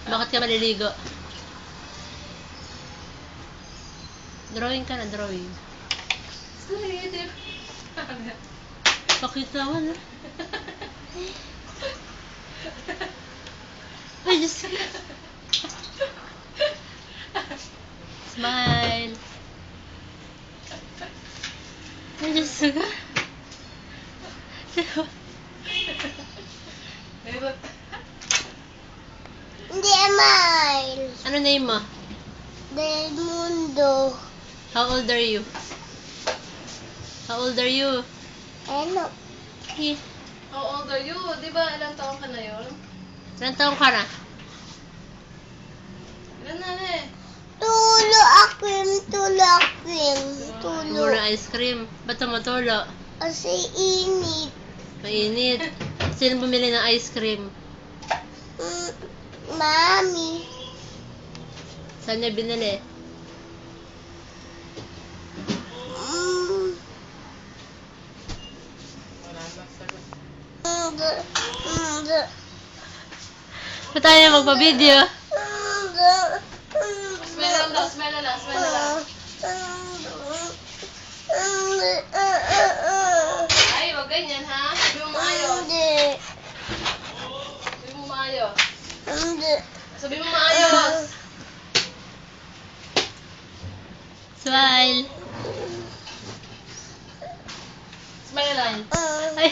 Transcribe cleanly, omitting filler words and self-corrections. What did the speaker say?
Bakit ka maliligo? Drawing ka na, drawing. Pakita mo na. Ay, Diyos ko. Smile. Ay, Diyos ko. Hindi, Emile. Ano name mo? Del Mundo. How old are you? How old are you? Ano? Eh, How old are you? Di ba ilang taon ka na yun? ilang taong ka na? Ilan na eh? Tulo akin, tulo akin. Tulo. Muna ice cream. Ba't tumutulo? Kasi init. Mainit. Sino bumili ng ice cream? Mami. Saan niya binili? Saan tayo na magpa-video? Smell lang daw, smell na lang, smell na lang. Ay, wag ganyan ha. Sabi mo maayos. Sabi mo maayos. Sabi mo maayos. Smile. Smile na lang. Ay.